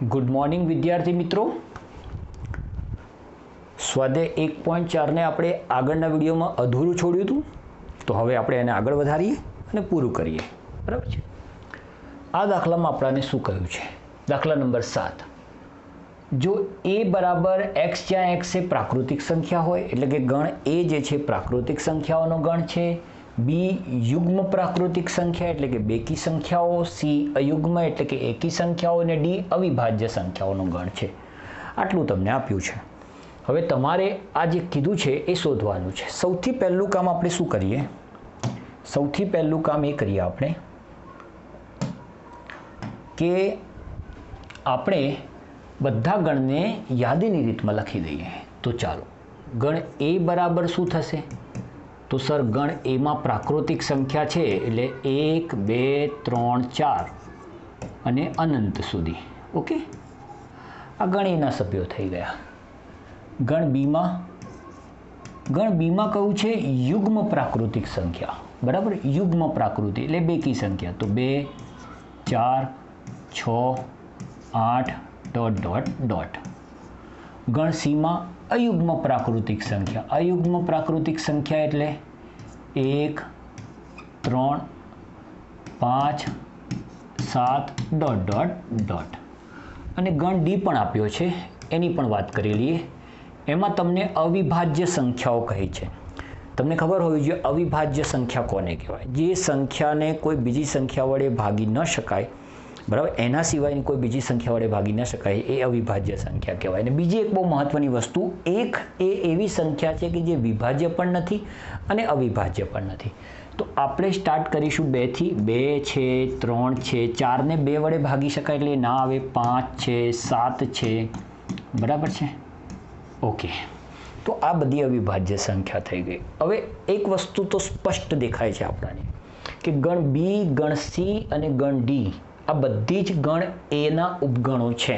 Good morning વિદ્યાર્થી મિત્રો. સ્વાધ્યાય 1.4 ને આપણે આગળના વિડીયોમાં અધૂરું છોડ્યું હતું, તો હવે આપણે એને આગળ વધારીએ અને પૂરું કરીએ. બરાબર છે. આ દાખલામાં આપણને શું કહ્યું છે? દાખલા નંબર 7. જો a બરાબર x જ્યાં x એ પ્રાકૃતિક સંખ્યા હોય, એટલે કે ગણ a જે છે પ્રાકૃતિક સંખ્યાઓનો ગણ છે, b યુગ્મ પ્રાકૃતિક સંખ્યા એટલે કે બેકી સંખ્યાઓ, c અયુગ્મ એટલે કે એકી સંખ્યાઓ અને d અવિભાજ્ય સંખ્યાઓનો ગણ છે. આટલું તમને આપ્યું છે. હવે તમારે આ જે કીધું છે એ શોધવાનું છે. સૌથી પહેલું કામ આપણે શું કરીએ? સૌથી પહેલું કામ એ કરીએ આપણે કે આપણે બધા ગણને યાદીની રીતમાં લખી દઈએ. તો ચાલો, ગણ a બરાબર શું થશે? તો સર ગણ એમાં પ્રાકૃતિક સંખ્યા છે એટલે 1 2 3 4 અને અનંત સુધી. ઓકે, આ ગણ એના સભ્યો થઈ ગયા. ગણ બીમાં કયું છે? યુગ્મ પ્રાકૃતિક સંખ્યા. બરાબર, યુગ્મ પ્રાકૃતિક એટલે બેકી સંખ્યા. તો 2 4 6 8 ડોટ ડોટ ડોટ. ગણ સીમાં અયુગ્મ પ્રાકૃતિક સંખ્યા. અયુગ્મ પ્રાકૃતિક સંખ્યા એટલે 1 3 5 7 ડોટ ડોટ ડોટ. અને ગણ ડી પણ આપ્યો છે, એની પણ વાત કરી લઈએ. એમાં તમને અવિભાજ્ય સંખ્યાઓ કહી છે. તમને ખબર હોવી જોઈએ અવિભાજ્ય સંખ્યા કોને કહેવાય? જે સંખ્યાને કોઈ બીજી સંખ્યા વડે ભાગી ન શકાય, બરાબર, એના સિવાયની કોઈ બીજી સંખ્યા વડે ભાગી ન શકાય, એ અવિભાજ્ય સંખ્યા કહેવાય. અને બીજી એક બહુ મહત્વની વસ્તુ, એક એ એવી સંખ્યા છે કે જે વિભાજ્ય પણ નથી અને અવિભાજ્ય પણ નથી. તો આપણે સ્ટાર્ટ કરીશું 2 થી. 2 છે, 3 છે, 4 ને 2 વડે ભાગી શકાય એટલે ના આવે. 5 છે, 7 છે, બરાબર છે. ઓકે, તો આ બધી અવિભાજ્ય સંખ્યા થઈ ગઈ. હવે એક વસ્તુ તો સ્પષ્ટ દેખાય છે આપણને કે ગણ બી, ગણ સી અને ગણ ડી આ બધી જ ગણ એના ઉપગણો છે.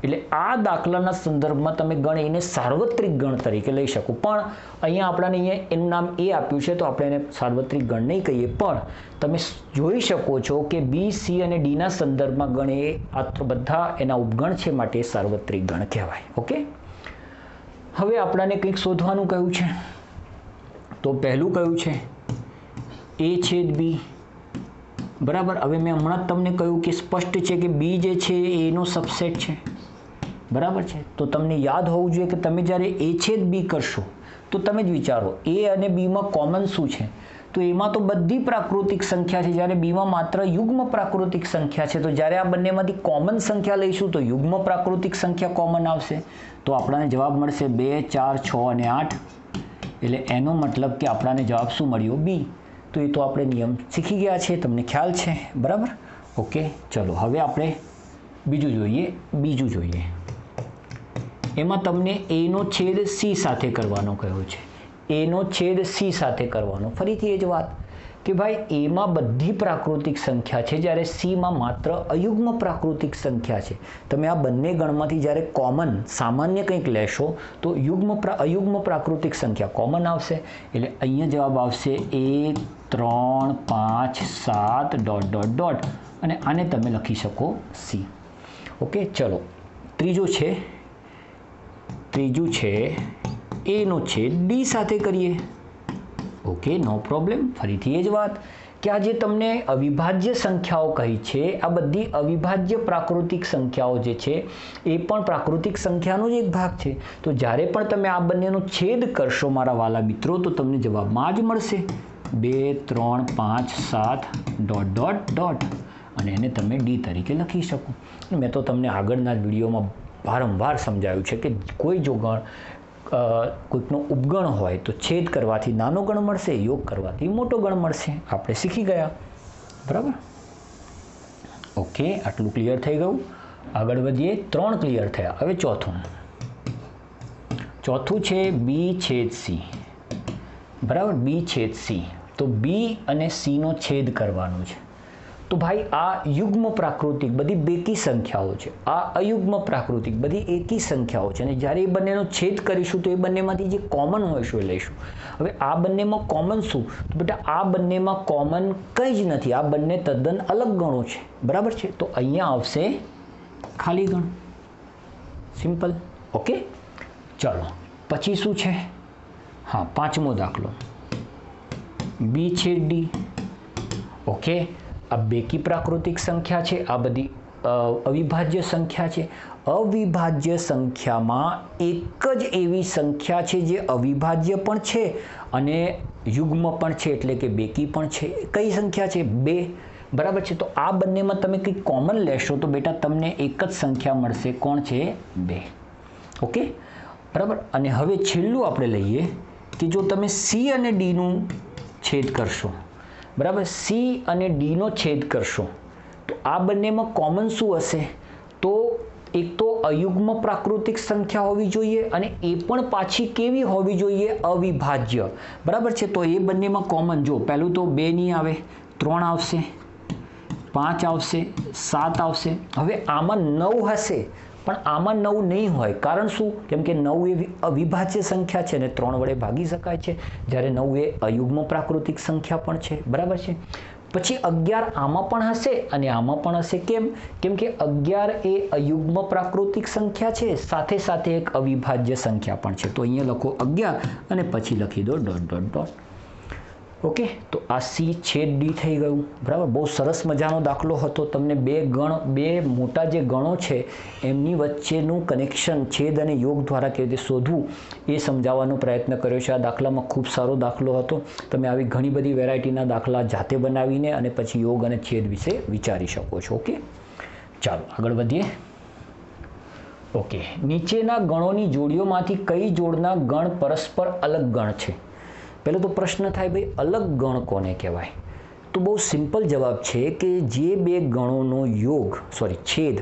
એટલે આ દાખલાના સંદર્ભમાં તમે ગણ એને સાર્વત્રિક ગણ તરીકે લઈ શકો. પણ અહીંયા આપણને એનું નામ એ આપ્યું છે તો આપણે એને સાર્વત્રિક ગણ નહીં કહીએ, પણ તમે જોઈ શકો છો કે બી, સી અને ડીના સંદર્ભમાં ગણ એ આ બધા એના ઉપગણ છે, માટે સાર્વત્રિક ગણ કહેવાય. ઓકે, હવે આપણને કંઈક શોધવાનું કહ્યું છે. તો પહેલું કયું છે? a છેદ b. બરાબર. હવે મેં હમણાં જ તમને કહ્યું કે સ્પષ્ટ છે કે b જે છે એ એનો સબસેટ છે. બરાબર છે. તો તમને યાદ હોવું જોઈએ કે તમે જ્યારે a છેદ b કરશો તો તમે જ વિચારો a અને b માં કોમન શું છે? તો એમાં તો બધી પ્રાકૃતિક સંખ્યા છે, જ્યારે બીમાં માત્ર યુગ્મ પ્રાકૃતિક સંખ્યા છે. તો જ્યારે આ બંનેમાંથી કોમન સંખ્યા લઈશું તો યુગ્મ પ્રાકૃતિક સંખ્યા કોમન આવશે. તો આપણને જવાબ મળશે 2 4 6 અને 8. એટલે એનો મતલબ કે આપણને જવાબ શું મળ્યો? b. તો એ તો આપણે નિયમ શીખી ગયા છે, તમને ખ્યાલ છે. બરાબર. ઓકે, ચલો હવે આપણે બીજું જોઈએ. એમાં તમને a નો છેદ c સાથે કરવાનો કહ્યો છે. a નો છેદ c સાથે કરવાનો. ફરીથી એ જ વાત કે ભાઈ એમાં બધી પ્રાકૃતિક સંખ્યા છે, જ્યારે c માં માત્ર અયુગ્મ પ્રાકૃતિક સંખ્યા છે. તમે આ બંને ગણમાંથી જ્યારે કોમન સામાન્ય કંઈક લેશો તો અયુગ્મ પ્રાકૃતિક સંખ્યા કોમન આવશે. એટલે અહીંયા જવાબ આવશે 1 3 5 7 ડોટ ડોટ ડોટ. અને આને તમે લખી શકો c. ઓકે, ચલો ત્રીજું છે a નો છેદ d સાથે કરીએ. ઓકે, નો પ્રોબ્લેમ. ફરીથી એ જ વાત કે આ જે તમને અવિભાજ્ય સંખ્યાઓ કહી છે, આ બધી અવિભાજ્ય પ્રાકૃતિક સંખ્યાઓ જે છે એ પણ પ્રાકૃતિક સંખ્યાનો જ એક ભાગ છે. તો જ્યારે પણ તમે આ બંનેનો છેદ કરશો મારા વાલા મિત્રો, તો તમને જવાબમાં જ મળશે 2 3 5 7 ડોટ ડોટ ડોટ. અને એને તમે d તરીકે લખી શકો. મેં તો તમને આગળના વિડીયોમાં વારંવાર સમજાવ્યું છે કે કોઈ જો ગણ કોઈકનો ઉપગણ હોય તો છેદ કરવાથી નાનો ગણ મળશે, યોગ કરવાથી મોટો ગણ મળશે. આપણે શીખી ગયા. બરાબર. ઓકે, આટલું ક્લિયર થઈ ગયું. આગળ વધીએ. 3 ક્લિયર થયા. હવે ચોથું છે b છેદ c. બરાબર, b છેદ c. તો b અને c નો છેદ કરવાનો છે. તો ભાઈ આ યુગ્મ પ્રાકૃતિક બધી બેકી સંખ્યાઓ છે, આ અયુગ્મ પ્રાકૃતિક બધી એકી સંખ્યાઓ છે. અને જ્યારે એ બંનેનો છેદ કરીશું તો એ બંનેમાંથી જે કોમન હોય શું એ લઈશું. હવે આ બંનેમાં કોમન શું? તો બેટા આ બંનેમાં કોમન કંઈ જ નથી. આ બંને તદ્દન અલગ ગણો છે. બરાબર છે. તો અહીંયા આવશે ખાલી ગણ, સિમ્પલ. ઓકે, ચાલો પછી શું છે? હા, 5મો દાખલો, બી છેદ ડી. ઓકે, આ બેકી પ્રાકૃતિક સંખ્યા છે, આ બધી અવિભાજ્ય સંખ્યા છે. અવિભાજ્ય સંખ્યામાં એક જ એવી સંખ્યા છે જે અવિભાજ્ય પણ છે અને યુગ્મ પણ છે, એટલે કે બેકી પણ છે. કઈ સંખ્યા છે? 2. બરાબર છે. તો આ બંનેમાં તમે કંઈક કોમન લેશો તો બેટા તમને એક જ સંખ્યા મળશે. કોણ છે? 2. ઓકે, બરાબર. અને હવે છેલ્લું આપણે લઈએ કે જો તમે સી અને ડીનું છેદ કરશો, બરાબર, સી અને ડીનો છેદ કરશો તો આ બંનેમાં કોમન શું હશે? તો એક તો અયુગ્મ પ્રાકૃતિક સંખ્યા હોવી જોઈએ અને એ પણ પાછી કેવી હોવી જોઈએ? અવિભાજ્ય. બરાબર છે. તો એ બંનેમાં કોમન જો પહેલું તો 2 નહીં આવે, 3 આવશે, 5 આવશે, 7 આવશે. હવે આમાં 9 હશે પણ આમાં 9 નહીં હોય. કારણ શું? કેમ કે 9 એ અવિભાજ્ય સંખ્યા છે ને 3 વડે ભાગી શકાય છે, જ્યારે 9 એ અયુગ્મ પ્રાકૃતિક સંખ્યા પણ છે. બરાબર છે. પછી 11 આમાં પણ હશે અને આમાં પણ હશે. કેમ? કેમ કે 11 એ અયુગ્મ પ્રાકૃતિક સંખ્યા છે, સાથે સાથે એક અવિભાજ્ય સંખ્યા પણ છે. તો અહીંયા લખો 11 અને પછી લખી દો ... ઓકે, તો આ સી છેદ ડી થઈ ગયું. બરાબર, બહુ સરસ મજાનો દાખલો હતો. તમને બે મોટા જે ગણો છે એમની વચ્ચેનું કનેક્શન છેદ અને યોગ દ્વારા કેવી રીતે શોધવું એ સમજાવવાનો પ્રયત્ન કર્યો છે. આ દાખલામાં ખૂબ સારો દાખલો હતો. તમે આવી ઘણી બધી વેરાયટીના દાખલા જાતે બનાવીને અને પછી યોગ અને છેદ વિશે વિચારી શકો છો. ઓકે, ચાલો આગળ વધીએ. ઓકે, નીચેના ગણોની જોડીઓમાંથી કઈ જોડના ગણ પરસ્પર અલગ ગણ છે? પહેલો તો પ્રશ્ન થાય, ભાઈ અલગ ગણ કોને કહેવાય? તો બહુ સિમ્પલ જવાબ છે કે જે બે ગણોનો યોગ છેદ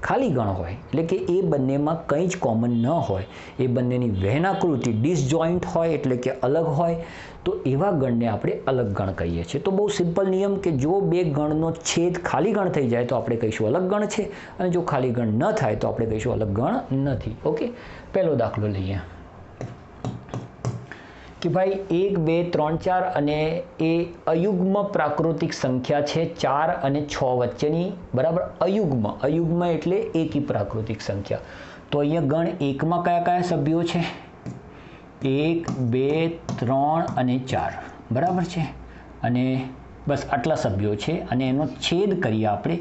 ખાલી ગણ હોય, એટલે કે એ બંનેમાં કંઈ જ કોમન ન હોય, એ બંનેની વહેનાકૃતિ ડિસજોઈન્ટ હોય, એટલે કે અલગ હોય, તો એવા ગણને આપણે અલગ ગણ કહીએ છીએ. તો બહુ સિમ્પલ નિયમ કે જો બે ગણનો છેદ ખાલી ગણ થઈ જાય તો આપણે કહીશું અલગ ગણ છે, અને જો ખાલી ગણ ન થાય તો આપણે કહીશું અલગ ગણ નથી. ઓકે, પહેલો દાખલો લઈએ કે ભાઈ 1, 2, 3, 4 અને એ અયુગ્મ પ્રાકૃતિક સંખ્યા છે 4 અને 6 વચ્ચેની. બરાબર, અયુગ્મ એટલે એકી પ્રાકૃતિક સંખ્યા. તો અહીંયા ગણ 1માં કયા કયા સભ્યો છે? 1, 2, 3 અને 4. બરાબર છે. અને બસ આટલા સભ્યો છે અને એનો છેદ કરીએ આપણે.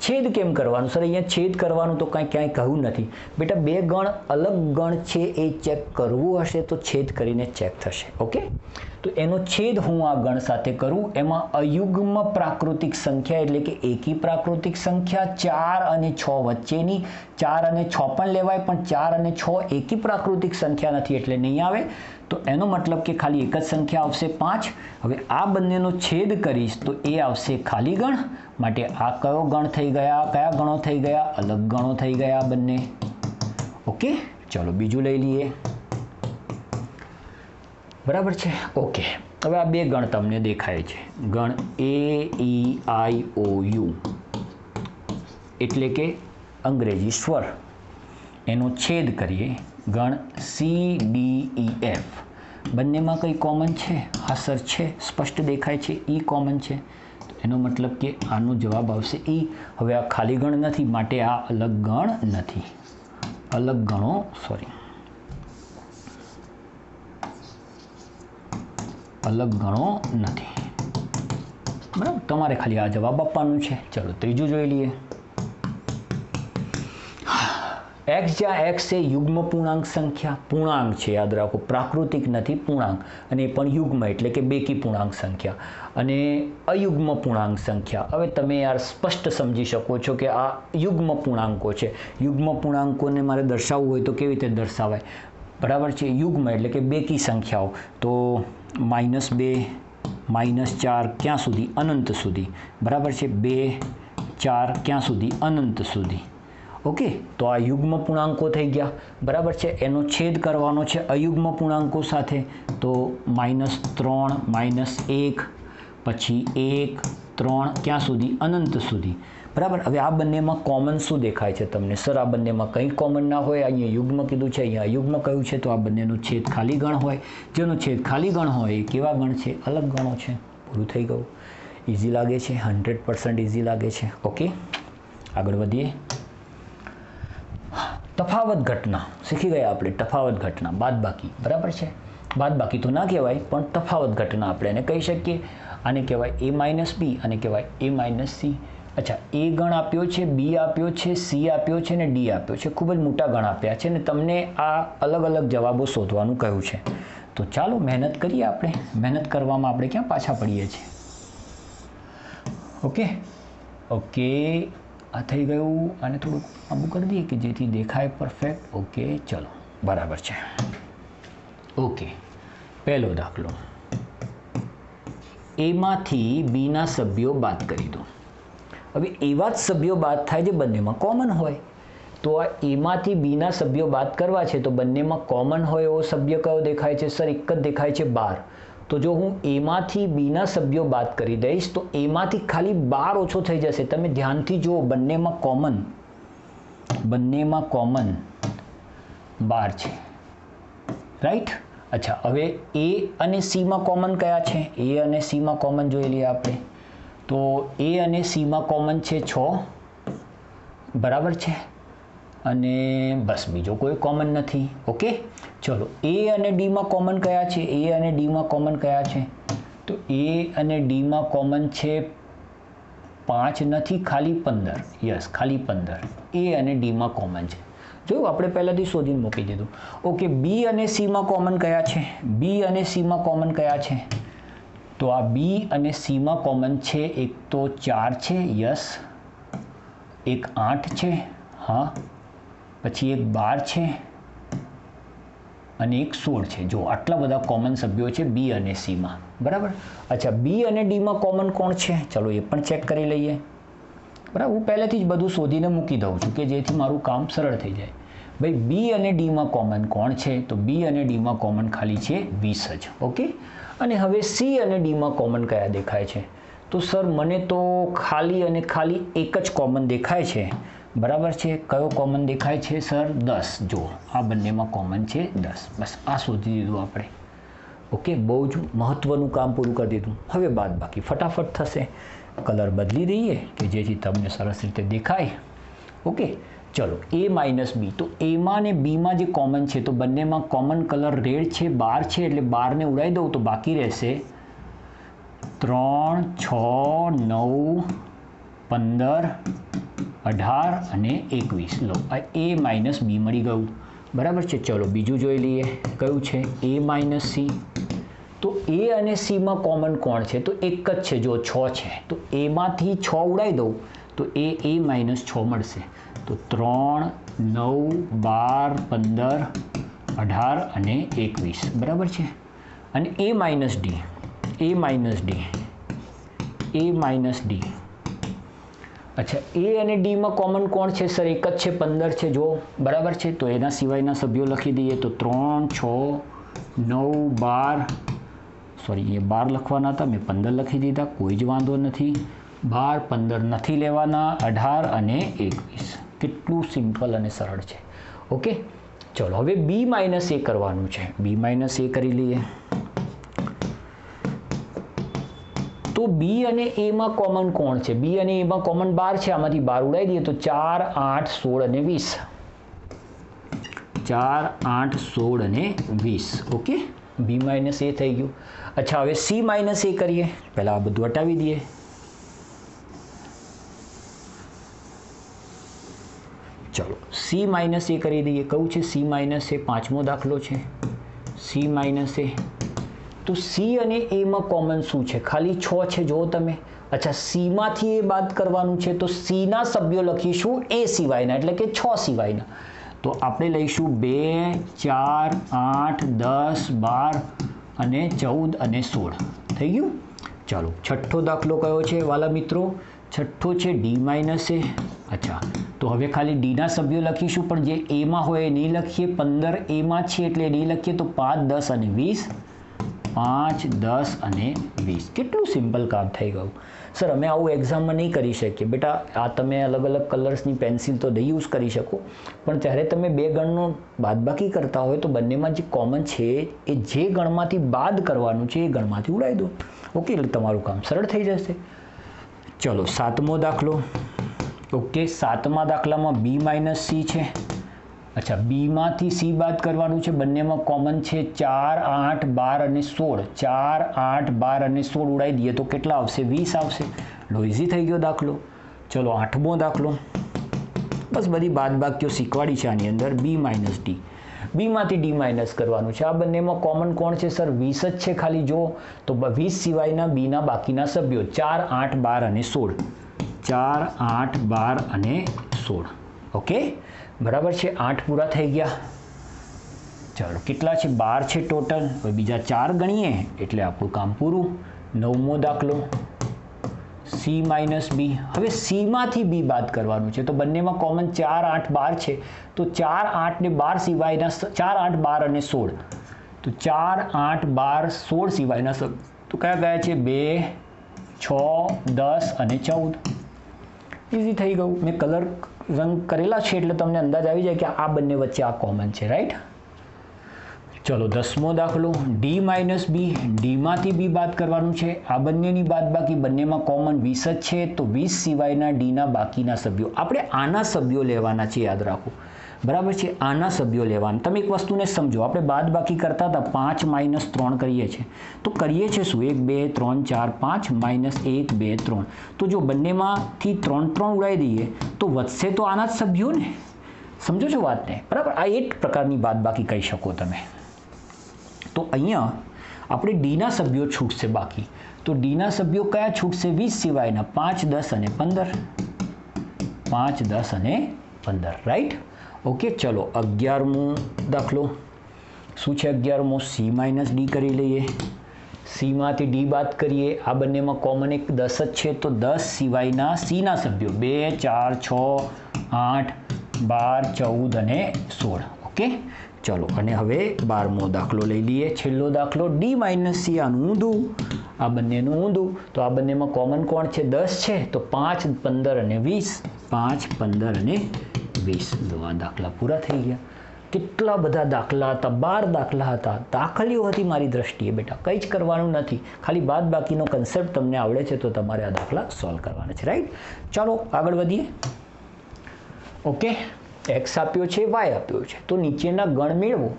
છેદ કેમ કરવાનું? સર અહીંયા છેદ કરવાનું તો ક્યાંય કહ્યું નથી. બેટા બે ગણ અલગ ગણ છે એ ચેક કરવું હશે તો છેદ કરીને ચેક થશે. ઓકે, તો એનો છેદ હું આ ગણ સાથે કરું. એમાં અયુગ્મ પ્રાકૃતિક સંખ્યા એટલે કે એકી પ્રાકૃતિક સંખ્યા 4 અને 6 વચ્ચેની. 4 અને 6 પણ લેવાય પણ 4 અને 6 એકી પ્રાકૃતિક સંખ્યા નથી એટલે નહીં આવે. તો એનો મતલબ કે ખાલી એક જ સંખ્યા આવશે 5. હવે આ બંનેનો છેદ કરીશ તો એ આવશે ખાલી ગણ. માટે આ કયો ગણ થઈ ગયા? કયા ગણો થઈ ગયા? અલગ ગણો થઈ ગયા બંને. ઓકે, ચલો બીજું લઈ લઈએ. બરાબર છે. ઓકે, હવે આ બે ગણ તમને દેખાય છે. ગણ AEIOU એટલે કે અંગ્રેજી સ્વર. એનો છેદ કરીએ. ગણ CDEF. બંનેમાં કંઈ કોમન છે? હા સર છે, સ્પષ્ટ દેખાય છે. E કોમન છે. એનો મતલબ કે આનો જવાબ આવશે E. હવે આ ખાલી ગણ નથી માટે આ અલગ ગણ નથી. અલગ ગણો અલગ ગણો નથી. બરાબર, તમારે ખાલી આ જવાબ આપવાનું છે. ચલો ત્રીજું જોઈ લઈએ. x જ્યાં x એ યુગ્મ પૂર્ણાંક સંખ્યા. પૂર્ણાંક છે, યાદ રાખો, પ્રાકૃતિક નથી, પૂર્ણાંક. અને એ પણ યુગ્મ એટલે કે બેકી પૂર્ણાંક સંખ્યા. અને અયુગ્મ પૂર્ણાંક સંખ્યા. હવે તમે યાર સ્પષ્ટ સમજી શકો છો કે આ યુગ્મ પૂર્ણાંકો છે. યુગ્મ પૂર્ણાંકોને મારે દર્શાવવું હોય તો કેવી રીતે દર્શાવાય? બરાબર છે. યુગ્મ એટલે કે બેકી સંખ્યાઓ. તો -2, -4 ક્યાં સુધી? અનંત સુધી. બરાબર છે. 2, 4 ક્યાં સુધી? અનંત સુધી. ઓકે, તો આ યુગ્મ પૂર્ણાંકો થઈ ગયા. બરાબર છે. એનો છેદ કરવાનો છે અયુગ્મ પૂર્ણાંકો સાથે. તો -3, -1 પછી 1, 3 ક્યાં સુધી? અનંત સુધી. બરાબર. હવે આ બંનેમાં કોમન શું દેખાય છે તમને? સર આ બંનેમાં કંઈ કોમન ના હોય. અહીંયા યુગ્મ કીધું છે, અહીંયા અયુગ્મ કહ્યું છે, તો આ બંનેનો છેદ ખાલી ગણ હોય. જેનો છેદ ખાલી ગણ હોય એ કેવા ગણ છે? અલગ ગણો છે. પૂરું થઈ ગયું. ઇઝી લાગે છે? 100% ઇઝી લાગે છે. ઓકે, આગળ વધીએ. તફાવત ઘટના શીખી ગયા આપણે. તફાવત ઘટના બાદબાકી, બરાબર છે. બાદબાકી તો ના કહેવાય, પણ તફાવત ઘટના આપણે એને કહી શકીએ. આને કહેવાય a માઇનસ બી અને કહેવાય a માઇનસ સી. અચ્છા, એ ગણ આપ્યો છે, બી આપ્યો છે, સી આપ્યો છે ને ડી આપ્યો છે. ખૂબ જ મોટા ગણ આપ્યા છે ને તમને આ અલગ અલગ જવાબો શોધવાનું કહ્યું છે. તો ચાલો મહેનત કરીએ આપણે. મહેનત કરવામાં આપણે ક્યાં પાછા પડીએ છીએ. ઓકે, આ થઈ ગયું. આને થોડુંક આબુ કરી દઈએ કે જેથી દેખાય પરફેક્ટ. ઓકે, ચલો બરાબર છે. ઓકે, પહેલો દાખલો, એમાંથી બીના સભ્યો બાદ કરી દો. હવે એવા જ સભ્યો બાદ થાય જે બંનેમાં કોમન હોય. તો આ એમાંથી બીના સભ્યો બાદ કરવા છે તો બંનેમાં કોમન હોય એવો સભ્ય કયો દેખાય છે? સર, એક જ દેખાય છે, 12. તો જો હું એમાંથી બીના સભ્યો બાદ કરી દઈશ તો એમાંથી ખાલી 12 ઓછો થઈ જશે. તમે ધ્યાનથી જુઓ, બંનેમાં કોમન 12 છે, રાઈટ. અચ્છા, હવે એ અને સીમાં કોમન કયા છે? એ અને સીમાં કોમન જોઈ લઈએ આપણે. તો એ અને સીમાં કોમન છે 6, બરાબર છે. અને બસ બીજો કોઈ કોમન નથી. ઓકે, ચલો એ અને ડીમાં કોમન કયા છે? એ અને ડીમાં કોમન કયા છે? તો એ અને ડીમાં કોમન છે 5 નથી, ખાલી 15. યસ, ખાલી 15 એ અને ડીમાં કોમન છે. જોયું, આપણે પહેલાંથી શોધીને મૂકી દીધું. ઓકે, બી અને સીમાં કોમન કયા છે? બી અને સીમાં કોમન કયા છે? તો આ બી અને સીમાં કોમન છે, એક તો 4 છે, યસ, એક 8 છે, હા, પછી એક 12 છે અને એક 16 છે. જો આટલા બધા કોમન સભ્યો છે બી અને સીમાં, બરાબર. અચ્છા, બી અને ડીમાં કોમન કોણ છે? ચલો એ પણ ચેક કરી લઈએ. બરાબર, હું પહેલેથી જ બધું શોધીને મૂકી દઉં છું કે જેથી મારું કામ સરળ થઈ જાય. ભાઈ, બી અને ડીમાં કોમન કોણ છે? તો બી અને ડીમાં કોમન ખાલી છે 20 જ. ઓકે, અને હવે સી અને ડીમાં કોમન કયા દેખાય છે? તો સર, મને તો ખાલી અને ખાલી એક જ કોમન દેખાય છે, બરાબર છે. કયો કોમન દેખાય છે સર? 10. જો આ બંનેમાં કોમન છે 10. બસ આ શોધી દીધું આપણે. ઓકે, બહુ જ મહત્વનું કામ પૂરું કરી દીધું. હવે બાદબાકી ફટાફટ થશે. કલર બદલી દઈએ કે જેથી તમને સરસ રીતે દેખાય. ઓકે, ચલો એ માઇનસ બી. તો એમાં ને બીમાં જે કોમન છે તો બંનેમાં કોમન કલર રેડ છે, 12 છે, એટલે 12ને ઉડાવી દઉં તો બાકી રહેશે 3, 6, 9, 15, 18 અને 21. લો, આ એ માઇનસ બી મળી ગયું, બરાબર છે. ચલો બીજું જોઈ લઈએ, કયું છે? એ માઇનસ સી. તો એ અને સીમાં કોમન કોણ છે? તો એક જ છે, જો 6 છે. તો એમાંથી 6 ઉડાવી દઉં તો એ માઇનસ 6 મળશે. તો 3, 9, 12, 15, 18 અને 21, બરાબર છે. અને એ માઇનસ ડી, એ માઇનસ ડી, એ માઇનસ ડી. અચ્છા, એ અને ડીમાં કોમન કોણ છે? સર, એક જ છે, 15 છે, જો, બરાબર છે. તો એના સિવાયના સભ્યો લખી દઈએ તો 3, 6, 9, 12, સોરી, એ 12 લખવાના હતા, મેં 15 લખી દીધા, કોઈ જ વાંધો નથી. 12, 15 નથી લેવાના, 18 અને 21. કેટલું સિમ્પલ અને સરળ છે. ઓકે, ચલો હવે બી માઇનસ એ કરવાનું છે. બી માઇનસ એ કરી લઈએ. તો બી અને એમાં કોમન કોણ છે? બી અને એમાં કોમન 12 છે, આમાંથી 12 ઉડાવી દઈએ તો 4, 8, 16 અને 20. 4, 8, 16 અને 20. ઓકે, બી માઇનસ એ થઈ ગયું. અચ્છા, હવે સી માઇનસ એ કરીએ. પહેલાં આ બધું હટાવી દઈએ. ચલો સી માઇનસ એ કરી દઈએ. કયું છે સી માઇનસ એ? 5મો દાખલો છે, સી માઇનસ એ. તો સી અને એમાં કોમન શું છે? ખાલી 6 છે, જુઓ તમે. અચ્છા, સીમાંથી એ બાદ કરવાનું છે તો સીના સભ્યો લખીશું એ સિવાયના, એટલે કે 6 સિવાયના. તો આપણે લઈશું 2, 4, 8, 10, 12 અને 14 અને 16. થઈ ગયું. ચાલો, છઠ્ઠો દાખલો કયો છે વાલા મિત્રો? છઠ્ઠો છે ડી માઇનસ એ. અચ્છા, તો હવે ખાલી ડીના સભ્યો લખીશું, પણ જે એમાં હોય એ નહીં લખીએ. 15 એમાં છે એટલે નહીં લખીએ. તો 5, 10 અને 20. 5, 10 અને 20. કેટલું સિમ્પલ કામ થઈ ગયું. સર, અમે આવું એક્ઝામમાં નહીં કરી શકીએ. બેટા, આ તમે અલગ અલગ કલર્સની પેન્સિલ તો નહીં યુઝ કરી શકો, પણ ત્યારે તમે બે ગણનો બાદબાકી કરતા હોય તો બંનેમાં જે કોમન છે એ જે ગણમાંથી બાદ કરવાનું છે એ ગણમાંથી ઉડાવી દો. ઓકે, એટલે તમારું કામ સરળ થઈ જશે. ચલો 7મો દાખલો. ઓકે, 7મા દાખલામાં બી માઇનસ સી છે. अच्छा, बीमांथी सी बाद करवानुं छे, बंनेमां कॉमन छे 4, 8, 12 અને 16. 4, 8, 12 અને 16 ઉડાવી દઈએ તો કેટલા આવશે? 20 આવશે. લો, ઇઝી થઈ ગયો દાખલો. ચલો 8મો દાખલો. બસ બધી બાદબાકીઓ શીખવાડી છે આની અંદર. બી માઇનસ ડી, બીમાંથી ડી માઇનસ કરવાનું છે. આ બંનેમાં કોમન કોણ છે સર? 20 જ છે ખાલી. જો તો 20 સિવાયના બીના બાકીના સભ્યો 4, 8, 12 અને 16. 4, 8, 12 અને 16. ઓકે, બરાબર છે. 8 પૂરા થઈ ગયા. ચાલો, કેટલા છે? 12 છે ટોટલ. હવે બીજા 4 ગણીએ એટલે આપણું કામ પૂરું. 9મો દાખલો. સી માઇનસ બી. હવે સીમાંથી બી બાદ કરવાનું છે, તો બંનેમાં કોમન 4, 8, 12 છે. તો 4, 8 ને 12 સિવાયના 4, 8, 12 અને 16. તો 4, 8, 12, 16 સિવાયના તો કયા કયા છે? 2, 6, 10 અને 14. ઇઝી થઈ ગયું. મેં કલર રંગ કરેલા છે એટલે તમને અંદાજ આવી જાય કે આ બંને વચ્ચે આ કોમન છે, રાઈટ? ચલો 10મો દાખલો. ડી માઇનસ બી, ડીમાંથી બી બાદ કરવાનું છે. આ બંનેની બાદબાકી, બંનેમાં કોમન 20 જ છે, તો 20 સિવાયના ડીના બાકીના સભ્યો. આપણે આના સભ્યો લેવાના છે, યાદ રાખો. બરાબર છે? આના સભ્યો લેવાના. તમે એક વસ્તુને સમજો. આપણે બાદબાકી કરતા હતા 5 માઇનસ 3 કરીએ છીએ, તો કરીએ છીએ શું? 1, 2, 3, 4, 5 માઇનસ 1, 2, 3. તો જો બંનેમાંથી 3 ઉડાવી દઈએ તો વધશે તો આના જ સભ્યો ને. સમજો છો વાતને? બરાબર? આ એક પ્રકારની બાદબાકી કહી શકો તમે. તો અહીંયા આપણે ડીના સભ્યો છૂટશે બાકી. તો ડીના સભ્યો કયા છૂટશે? 20 સિવાયના 5, 10 અને 15. 5, 10 અને 15, રાઈટ? ઓકે, ચલો 11મો દાખલો. શું છે 11મો? સી માઇનસ ડી કરી લઈએ. સીમાંથી ડી બાદ કરીએ. આ બંનેમાં કોમન એક 10 જ છે, તો 10 સિવાયના સીના સભ્યો 2, 4, 6, 8, 12, 14 અને 16. ઓકે, ચલો. અને હવે 12મો દાખલો લઈ લઈએ. છેલ્લો દાખલો. ડી માઇનસ સી, આનું ઊંધું, આ બંનેનું ઊંધું. તો આ બંનેમાં કોમન કોણ છે? 10 છે, તો 5, 15 અને 20. 5, 15 અને 20. લો, આ દાખલા પૂરા થઈ ગયા. કેટલા બધા દાખલા હતા? 12 દાખલા હતા. દાખલીઓ હતી મારી દ્રષ્ટિએ. બેટા કંઈ જ કરવાનું નથી, ખાલી બાદ બાકીનો કન્સેપ્ટ તમને આવડે છે તો તમારે આ દાખલા સોલ્વ કરવાના છે, રાઈટ? ચાલો આગળ વધીએ. ઓકે, એક્સ આપ્યો છે, વાય આપ્યો છે, તો નીચેના ગણ મેળવો.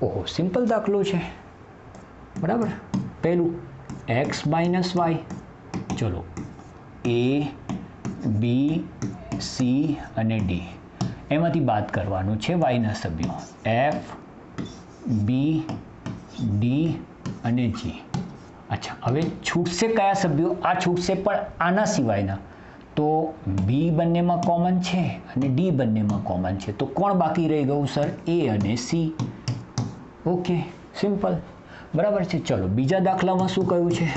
ઓહો, સિમ્પલ દાખલો છે. બરાબર? પહેલું એક્સ માઇનસ વાય. ચલો, એ, બી, સી અને ડી, એમાંથી બાદ કરવાનું છે વાયના સભ્યો. એફ, બી, ડી અને જી. અચ્છા, હવે છૂટશે કયા સભ્યો? આ છૂટશે પણ આના સિવાયના. તો બી બંનેમાં કોમન છે અને ડી બંનેમાં કોમન છે, તો કોણ બાકી રહી ગયું સર? એ અને સી. Okay, simple. બરાબર છે. ચલો બીજા દાખલામાં શું કહ્યું છે?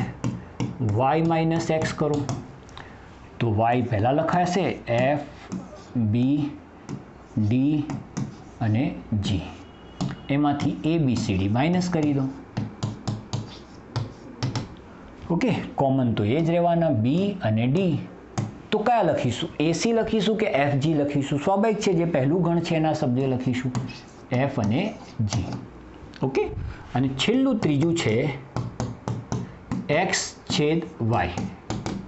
વાય માઇનસ એક્સ કરો. તો વાય પહેલાં લખાશે એફ, બી, ડી અને જી. એમાંથી એ બી સી ડી માઇનસ કરી દો. ઓકે, કોમન તો એ જ રહેવાના, બી અને ડી. તો કયા લખીશું? એસી લખીશું કે એફ જી લખીશું? સ્વાભાવિક છે, જે પહેલું ગણ છે એના શબ્દો લખીશું, એફ અને જી. ઓકે, અને છેલ્લું ત્રીજું છે એક્સ છેદ વાય.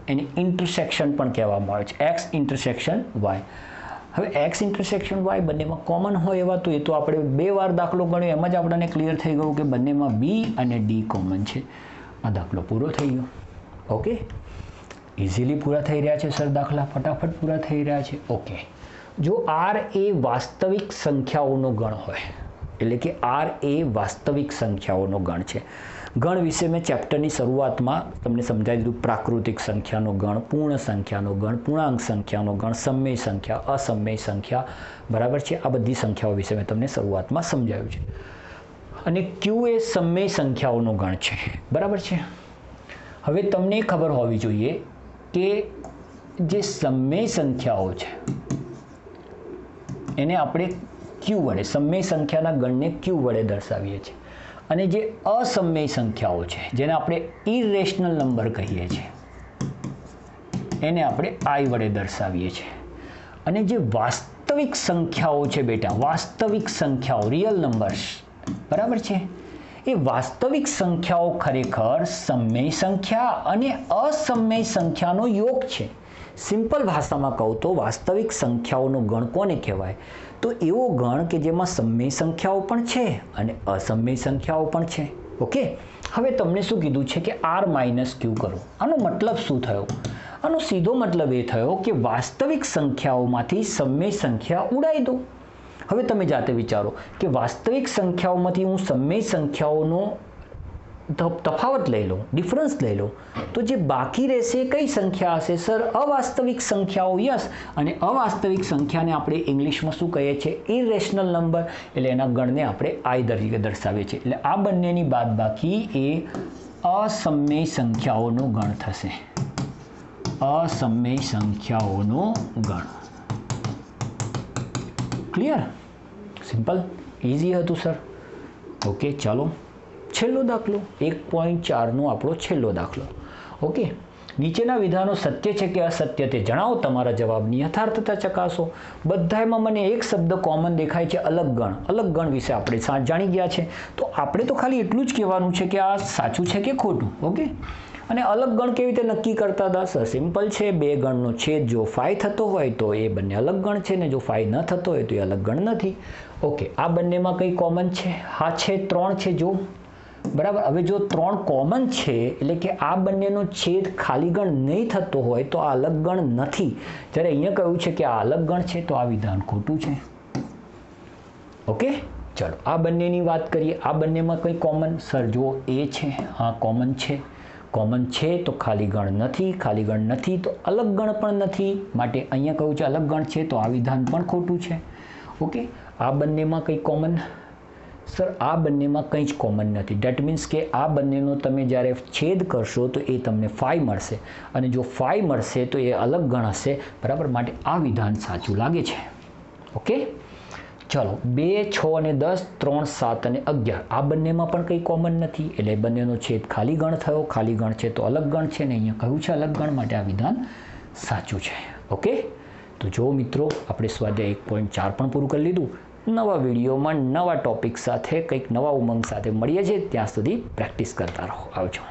એને ઇન્ટરસેક્શન પણ કહેવામાં આવે છે, એક્સ ઇન્ટરસેક્શન વાય. હવે એક્સ ઇન્ટરસેક્શન વાય બંનેમાં કોમન હોય એવા તો એ તો આપણે 2 વાર દાખલો ગણ્યો, એમ જ આપણને ક્લિયર થઈ ગયું કે બંનેમાં બી અને ડી કોમન છે. આ દાખલો પૂરો થઈ ગયો. ઓકે, ઇઝીલી પૂરા થઈ રહ્યા છે સર દાખલા, ફટાફટ પૂરા થઈ રહ્યા છે. ઓકે, જો આર એ વાસ્તવિક સંખ્યાઓનો ગણ હોય, એટલે કે આર એ વાસ્તવિક સંખ્યાઓનો ગણ છે. ગણ વિશે મેં ચેપ્ટરની શરૂઆતમાં તમને સમજાવી દીધું. પ્રાકૃતિક સંખ્યાનો ગણ, પૂર્ણ સંખ્યાનો ગણ, પૂર્ણાંક સંખ્યાનો ગણ, સમય સંખ્યા, અસમય સંખ્યા. બરાબર છે? આ બધી સંખ્યાઓ વિશે મેં તમને શરૂઆતમાં સમજાવ્યું છે. અને ક્યુ એ સમય સંખ્યાઓનો ગણ છે. બરાબર છે? હવે તમને ખબર હોવી જોઈએ કે જે સમય સંખ્યાઓ છે એને આપણે ક્યુ વડે, સમય સંખ્યાના ગણને ક્યુ વડે દર્શાવીએ છીએ. અને જે અસમય સંખ્યાઓ છે, જેને આપણે ઇરેશનલ નંબર કહીએ છીએ, એને આપણે આઈ વડે દર્શાવીએ છીએ. અને જે વાસ્તવિક સંખ્યાઓ છે બેટા, વાસ્તવિક સંખ્યાઓ, રિયલ નંબર્સ, બરાબર છે, એ વાસ્તવિક સંખ્યાઓ ખરેખર સમય સંખ્યા અને અસમય સંખ્યાનો યોગ છે. સિમ્પલ ભાષામાં કહું તો વાસ્તવિક સંખ્યાઓનો ગણ કોને કહેવાય? તો એવો ગણ કે જેમાં સમય સંખ્યાઓ પણ છે અને અસમય સંખ્યાઓ પણ છે. ઓકે, હવે તમને શું કીધું છે કે r માઇનસ ક્યુ કરો. આનો મતલબ શું થયો? આનો સીધો મતલબ એ થયો કે વાસ્તવિક સંખ્યાઓમાંથી સમય સંખ્યા ઉડાવી દો. હવે તમે જાતે વિચારો કે વાસ્તવિક સંખ્યાઓમાંથી હું સમય સંખ્યાઓનો તફાવત લઈ લઉં, ડિફરન્સ લઈ લઉં, તો જે બાકી રહેશે કઈ સંખ્યા હશે? સર, અવાસ્તવિક સંખ્યાઓ. યસ, અને અવાસ્તવિક સંખ્યાને આપણે ઇંગ્લિશમાં શું કહીએ છીએ? Irrational number. એટલે એના ગણને આપણે આઈ તરીકે દર્શાવીએ છીએ. એટલે આ બંનેની બાદબાકી એ અસમય સંખ્યાઓનો ગણ થશે. અસમય સંખ્યાઓનો ગણ. ક્લિયર? સિમ્પલ, ઇઝી હતું સર. ઓકે, ચાલો છેલ્લો દાખલો 1.4નો આપણો છેલ્લો દાખલો. ઓકે, નીચેના વિધાનો સત્ય છે કે અસત્ય તે જણાવો. તમારા જવાબની યથાર્થતા ચકાસો. બધામાં મને એક શબ્દ કોમન દેખાય છે, અલગ ગણ. અલગ ગણ વિશે આપણે જાણી ગયા છે, તો આપણે તો ખાલી એટલું જ કહેવાનું છે કે આ સાચું છે કે ખોટું. ઓકે, અને અલગ ગણ કેવી રીતે નક્કી કરતા હતા? સર, સિમ્પલ છે. બે ગણનો છેદ જો 5 થતો હોય તો એ બંને અલગ ગણ છે, ને જો 5 ન થતો હોય તો એ અલગ ગણ નથી. ઓકે, આ બંનેમાં કંઈ કોમન છે? હા છે, 3 છે. જો બરાબર. હવે જો 3 કોમન છે એટલે કે આ બંનેનો છેદ ખાલી ગણ નહીં થતો હોય તો આ અલગ ગણ નથી. જ્યારે અહીંયા કહ્યું છે કે આ અલગ ગણ છે તો આ વિધાન ખોટું છે. ઓકે, ચલો આ બંનેની વાત કરીએ. આ બંનેમાં કંઈ કોમન? સર, જો એ છે, હા કોમન છે. કોમન છે તો ખાલી ગણ નથી, ખાલી ગણ નથી તો અલગ ગણ પણ નથી. માટે અહીંયા કહ્યું છે અલગ ગણ છે તો આ વિધાન પણ ખોટું છે. ઓકે, આ બંનેમાં કંઈ કોમન? સર, આ બંનેમાં કંઈ જ કોમન નથી. ડેટ મીન્સ કે આ બંનેનો તમે જ્યારે છેદ કરશો તો એ તમને 5 મળશે, અને જો 5 મળશે તો એ અલગ ગણ હશે. બરાબર, માટે આ વિધાન સાચું લાગે છે. ઓકે, ચલો 2, 6 અને 10, 3, 7 અને 11 આ બંનેમાં પણ કંઈ કોમન નથી. એટલે બંનેનો છેદ ખાલી ગણ થયો. ખાલી ગણ છે તો અલગ ગણ છે, ને અહીંયા કહ્યું છે અલગ ગણ, માટે આ વિધાન સાચું છે. ઓકે, તો જો મિત્રો, આપણે સ્વાધ્યાય 1.4 પણ પૂરું કરી લીધું. નવા વિડીયોમાં નવા ટોપિક સાથે કંઈક નવા ઉમંગ સાથે મળીએ છીએ. ત્યાં સુધી પ્રેક્ટિસ કરતા રહો. આવજો.